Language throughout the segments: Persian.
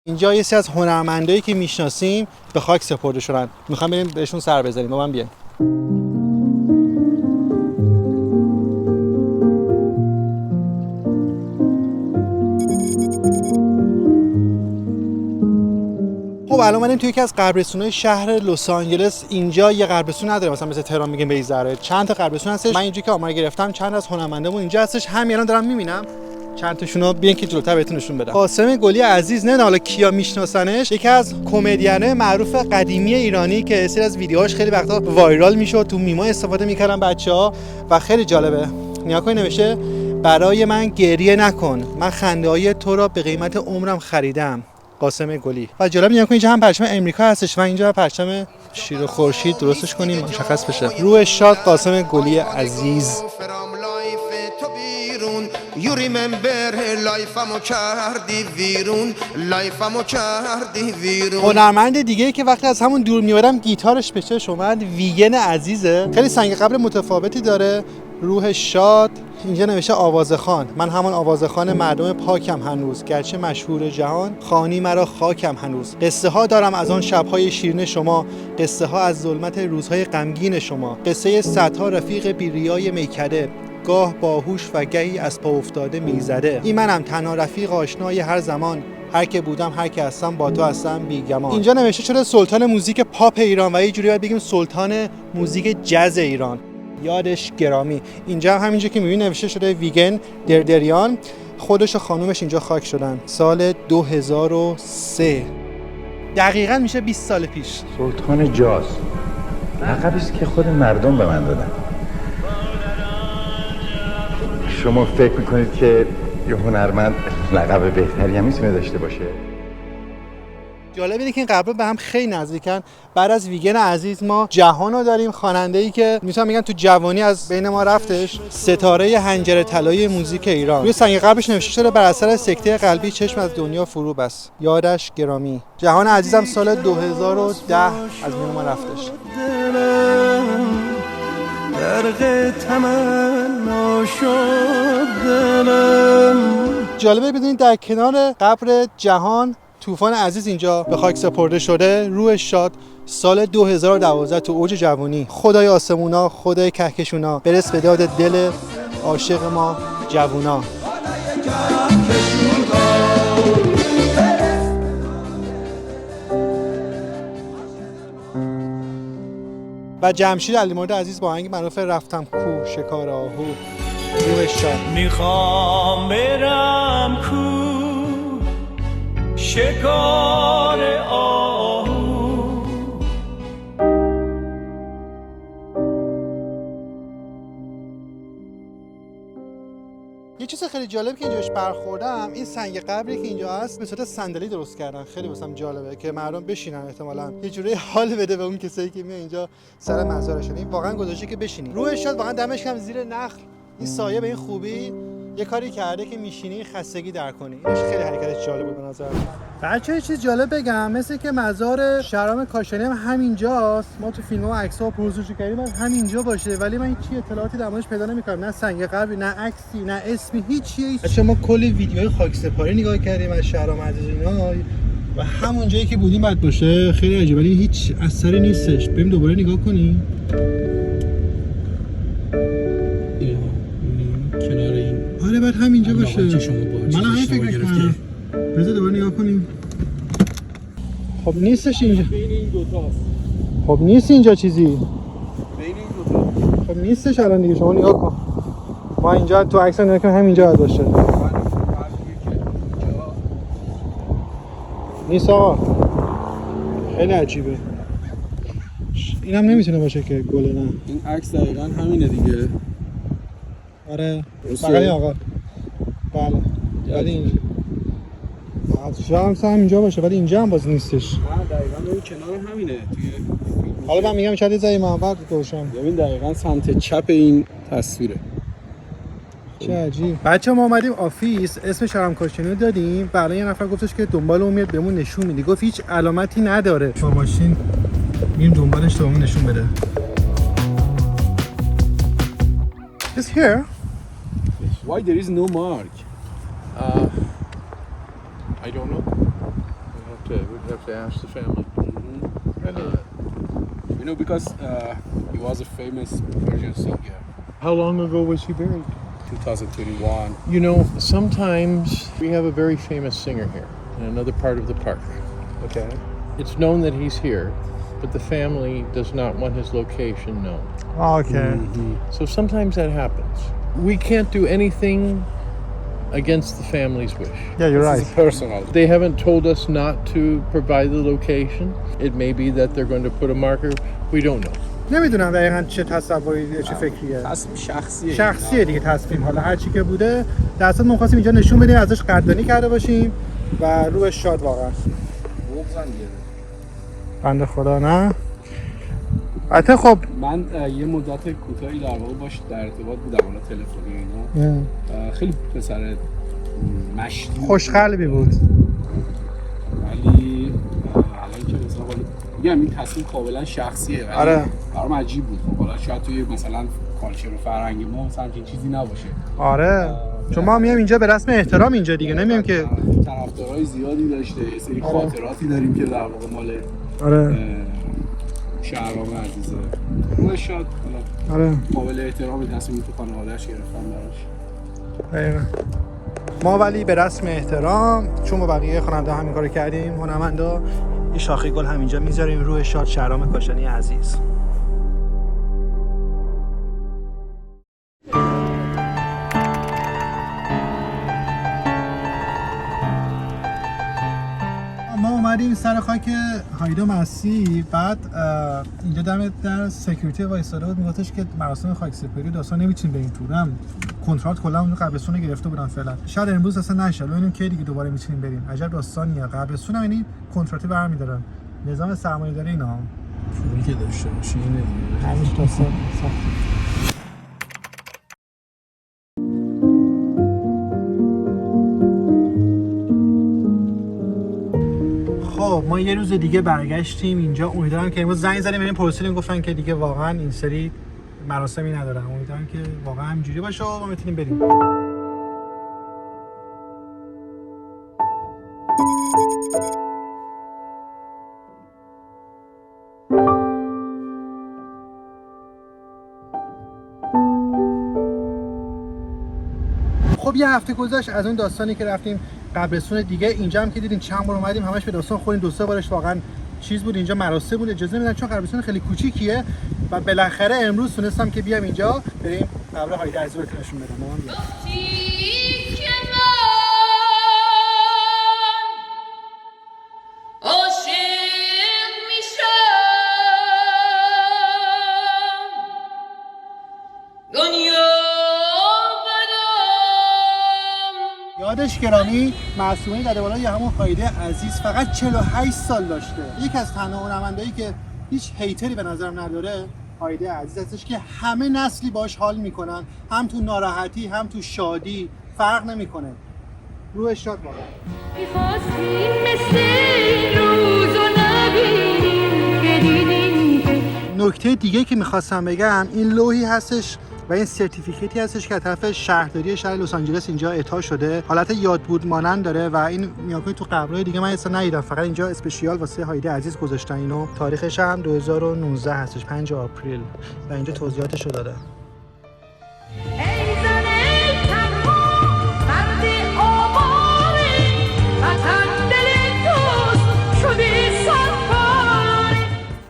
اینجا یه سری از هنرمندایی که میشناسیم به خاک سپرده شدن. میخوام بریم بهشون سر بزنیم. با من بیاین. خب الان اومدیم توی یکی از قبرستون‌های شهر لس آنجلس. اینجا یه قبرستون نداره مثلا مثل تهران میگیم به این ذره. چند تا قبرستون هستش. من اینجوری که آمار گرفتم چند از هنرمندامون اینجا هستش. همین الان دارم میبینم. چند تاشونو بیان که جلوتر بهتون نشون بدم. قاسم گلی عزیز، نه حالا کیا میشناسنش، یکی از کمدین‌های معروف قدیمی ایرانی که سری از ویدیوهاش خیلی وقتا وایرال میشد، تو میما استفاده میکردن بچه‌ها و خیلی جالبه. نیا کنی نوشته برای من گریه نکن، من خنده‌های تو را به قیمت عمرم خریدم. قاسم گلی. و جالب نگاه کنید اینجا هم پرچم امریکا هستش و اینجا پرچم شیر و خورشید. درستش کنیم مشخص بشه. روح شاد قاسم گلی عزیز. You remember life'amو کردی ویرون. هنرمند دیگه که وقتی از همون دور میورم گیتارش به چشم اومد ویگن عزیزه. خیلی سنگ قبر متفاوتی داره. روح شاد. اینجا نوشته آوازخوان، من همان آوازخوان مردم پاکم هنوز، گرچه مشهور جهان خانی مرا خاکم هنوز. قصه ها دارم از آن شب‌های شیرین شما، قصه ها از ظلمت روزهای غمگین شما، قصه صدها رفیق بی‌ریای میکده، گاه باهوش و گهی از پا افتاده میزده. این منم تنها رفیق آشنای هر زمان، هر که بودم هر که هستم با تو هستم بیگمان. اینجا نوشته شده سلطان موزیک پاپ ایران و یه جوری باید بگیم سلطان موزیک جاز ایران. یادش گرامی. اینجا همینجا که میبینید نوشته شده ویگن دردریان. خودش و خانومش اینجا خاک شدن سال 2003. دقیقاً میشه 20 سال پیش. سلطان جاز لقبی است که خود مردم به من دادن. شما فکر میکنید که یه هنرمند لقب بهتری هم میتونه داشته باشه؟ جالب اینه که این قبرها به هم خیلی نزدیکن. بعد از ویگن عزیز ما جهانو داریم، خواننده‌ای که میتونم میگن تو جوانی از بین ما رفتش، ستاره حنجره طلایی موزیک ایران. روی سنگ قبرش نوشته شده بر اثر سکته قلبی چشم از دنیا فرو بست، یادش گرامی. جهان عزیزم سال 2010 از بین ما رفتش. جالبه بدونید در کنار قبر جهان طوفان عزیز اینجا به خاک سپرده شده. روح شاد سال 2012 تو اوج جوانی. خدای آسمونا، خدای کهکشونا، برس به داد دل عاشق ما جوونا. و جمشید علیمرد عزیز با آهنگ معروف رفتم کو شکار آهو. روح شاد. میخوام برم کو شکار آهو. یه چیز خیلی جالب که اینجاش برخوردم، این سنگ قبری که اینجا هست به صورت صندلی درست کردن. خیلی واسم جالبه که مردم بشینن، احتمالاً یه جوری حال بده به اون کسایی که میان اینجا سر مزارشون. این واقعا گذاشته که بشینی. روح شاد واقعا دمش کم زیر نخل. این سایه به این خوبی یه کاری کرده که میشینی خستگی در کنی. اینش خیلی حرکتش جالب بود به نظر. بچه‌ها یه چیز جالب بگم، مثل که مزار شهرام کاشانی هم همینجاست. ما تو فیلم‌ها و عکس‌ها پروزش کردیم از همینجا باشه، ولی من هیچ اطلاعاتی در موردش پیدا نمی‌کنم. نه سنگ قبری، نه عکسی، نه اسمی، هیچ. بچه‌ها ما کلی ویدیوهای خاکسپاری نگاه کردیم از شهرام عزیز اینا و همون جایی که بودیم بعد باشه. خیلی عجیبه ولی هیچ اثری نیستش. بریم دوباره نگاه کنیم. کنار این. آره بعد همینجا باشه. من همین فکر کردم. بذار دوباره نگاه کنیم. خب نیستش اینجا. بین این دو تاست. خب نیست اینجا چیزی. بین این دو تا. خب نیستش الان دیگه. شما نگاه کن. ما اینجا تو عکس نگاه کنیم همینجا باید باشه. نیست آقا. خیلی عجیبه. اینم نمیتونه باشه که گله. نه این عکس دقیقاً همینه دیگه. آره بغل آقا. بله. ولی اینجا شاید هم اینجا باشه ولی اینجا هم باز نیستش. نه دقیقاً اون کنار همینه توی. حالا من میگم شاید زای محور روشن. ببین دقیقاً سمت چپ این تصویره. چه عجیب. بچه‌ها ما اومدیم آفیس، اسم شهرام کاشانی رو دادیم. بعد یه نفر گفتش که دنبال اون میاد بهمون نشون میده. گفت هیچ علامتی نداره. شما ماشین میریم دنبالش تا بهمون نشون بده. Is here. Why there is no mark? I don't know. we'd have to ask the family. You know, because he was a famous Persian singer. How long ago was he buried? 2021. You know, sometimes we have a very famous singer here in another part of the park. Okay. It's known that he's here, but the family does not want his location known. Okay. So sometimes that happens. We can't do anything against the family's wish. Yeah, you're This right. is personal. They haven't told us not to provide the location. It may be that they're going to put a marker. We don't know. نمیدونم دقیقاً چه تصوری چه فکریه. تصمیم شخصیه. شخصیه دیگه تصمیم، حالا هر چی که بوده در اصل ما خواستیم اینجا نشون بدیم، ازش قدردانی کرده باشیم و روحش شاد واقعا. بغضن گرفت. بنده خدا نه. البته خب من یه مدت کوتاهی در واقع باش در ارتباط بودم، حالا تلفنی اینا. خیلی پسر مشتی خوشقلبی بود. ولی الان که مثلا میگم این تصمیم کاملا شخصیه. ولی آره. برام عجیب بود. خب حالا شاید توی مثلا کالچر و فرهنگ ما مثلا همچین چیزی نباشه. آره. چون ما میام اینجا به رسم احترام اینجا دیگه نمیام که طرفدارای زیادی داشته، یه سری خاطراتی داریم که در واقع مال شهرام عزیزه. روح شاد. آره. قابل احترامی تصمیم تو خانواده‌اش گرفتن براش. دقیقاً. ما ولی به رسم احترام چون با بقیه خواننده همین کارو کردیم، هنرمندا یه شاخه گل همینجا میذاریم روح شاد شهرام کاشانی عزیز. ما اومدیم سر خاک هایده مسی، بعد اینجا در سکیوریتی وایساده بود، میگفتش که مراسم خاکسپاری داستان نمیتونیم بریم تو. هم کنترات کلا اون قبرستون رو گرفته بودن فعلا، شاید امروز اصلا نشه، ببینیم کی دیگه دوباره میتونیم بریم. عجب داستانیه. قبرستون هم یعنی کنتراتی برمی‌دارن، نظام سرمایه‌داری اینا. پولی که داشته باشی اینه دیگه. همین داستان سخت. خب ما یه روز دیگه برگشتیم اینجا. امیدوارم که امروز زنگ زدیم بریم پرسیدیم، گفتن که دیگه واقعا این سری مراسمی ندارن. امیدوارم که واقعا همینجوری باشه و ما بتونیم بریم. خب یه هفته گذشت از اون داستانی که رفتیم قبرستون دیگه. اینجا هم که دیدین چند بار اومدیم همش به داستان خوردیم، دو سه بارش واقعا چیز بود. اینجا مراسم بود، اجازه نمیدن چون قبرستون خیلی کوچیکیه و بالاخره امروز تونستم که بیام اینجا بریم قبر هایده عزیز رو نشون بدم. مامان بیا. یادش گرامی معصومه دده‌بالا یا همون هایده عزیز فقط 48 سال داشته. یکی از تنها هنرمندایی که هیچ هیتری به نظرم نداره هایده عزیز هستش که همه نسلی باش حال میکنن، هم تو ناراحتی هم تو شادی، فرق نمیکنه. روحش شاد واقعا. می‌خواستیم مثل روز و نبینیم که دیدیم. نکته دیگه که میخواستم بگم این لوحی هستش و این سرتیفیکیتی هستش که از طرف شهرداری شهر لس آنجلس اینجا اعطا شده. حالت یادبود مانند داره و این میاکنید تو قبرهای دیگه من اصلا ندیدم، فقط اینجا اسپشیال واسه هایده عزیز گذاشتن اینو. تاریخش هم 2019 هستش، 5 آپریل و اینجا توضیحاتش رو داده. ای زن ای تنها مرد آواره وطن دل توست شده سرپاره.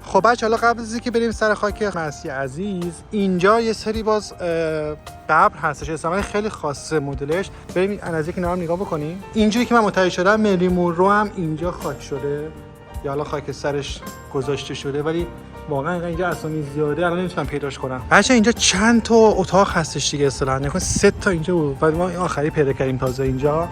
خب بچه حالا قبل از اینکه بریم سر خاک مسی عزیز، اینجا یه سری باز قبر هستش اصلا خیلی خاصه مدلش. بریم از یک کنار نگاه بکنیم. اینجوری که من متوجه شدم مری مونرو هم اینجا خاک شده یا حالا خاک سرش گذاشته شده، ولی واقعا اینجا اسامی زیاده الان نمیتونم پیداش کنم. بچه اینجا چند تا اتاق هستش دیگه اصلا، نکنه 3 تا اینجا بود ولی ما آخری پیدا کردیم تازه. اینجا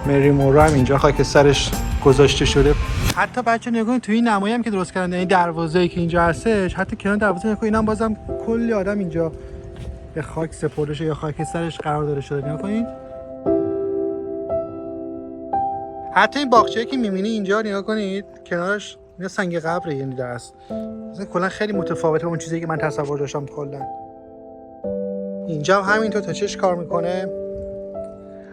مری مونرو هم اینجا خاک سرش گذاشته شده. حتی بچه نگاه تو این نمایی هم که درست کردن، این دروازه‌ای که اینجا هستش، حتی کنار دروازه نگاه اینم بازم کلی آدم اینجا به خاک سپرده شده یا خاک سرش قرار داده شده. نگاه کنید. حتی این باغچه‌ای که می‌بینی اینجا نگاه کنید کنارش اینا سنگ قبره، یعنی درست مثلا کلا خیلی متفاوته با اون چیزی که من تصور داشتم کلا. اینجا هم همینطور تا چش کار میکنه.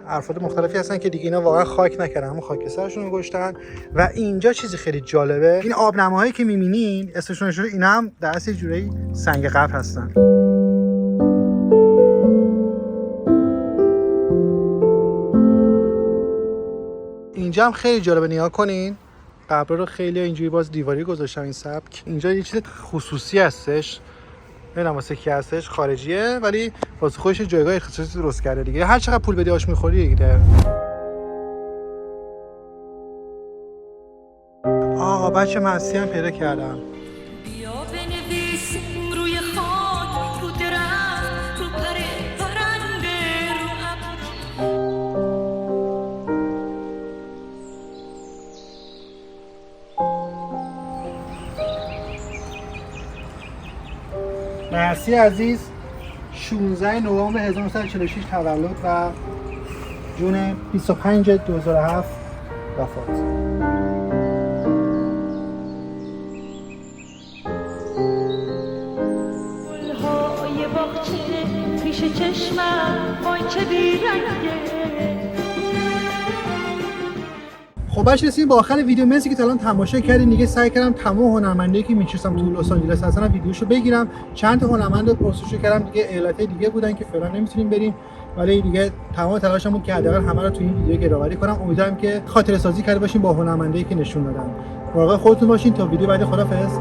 افراد مختلفی هستن که دیگه اینا واقعا خاک نکردن، همون خاکسترشون رو گشتن. و اینجا چیزی خیلی جالبه، این آبنماهایی که می‌بینین اسمشون شده، اینا هم در اصل جوری سنگ قبر هستن. اینجا هم خیلی جالبه، نگاه کنین قبر رو خیلی اینجوری باز دیواری گذاشتن این سبک. اینجا یه چیز خصوصی هستش، نمیدونم واسه کی هستش، خارجیه ولی واسه خودش جایگاه خصوصی درست کرده دیگه. هر چقدر پول بدی آش می‌خوری دیگه. بچه مسی هم پیدا کردم. بیا بنویسیم روی خاک، رو درخت، رو پرنده، رو ابر. مسی عزیز 16 نوامبر 1946 تولد و جون 25 2007 وفات. گل‌های باغچه پیش چشمم قاچه بی‌رنگه. خب بچه رسیدیم به آخر ویدیو. مرسی که تا الان تماشا کردین. دیگه سعی کردم تمام هنرمندایی که می‌شناسم تو لس آنجلس هستن ویدیوشو بگیرم. چند تا هنرمند پرسشو کردم دیگه، ایالت‌های دیگه بودن که فعلا نمیتونیم بریم، ولی دیگه تمام تلاشم بود که حداقل همه رو تو این ویدیو گراوری کنم. امیدوارم که خاطره سازی کرده باشین با هنرمندایی که نشون دادن. مراقب خودتون باشین تا ویدیو بعد. خدافظ.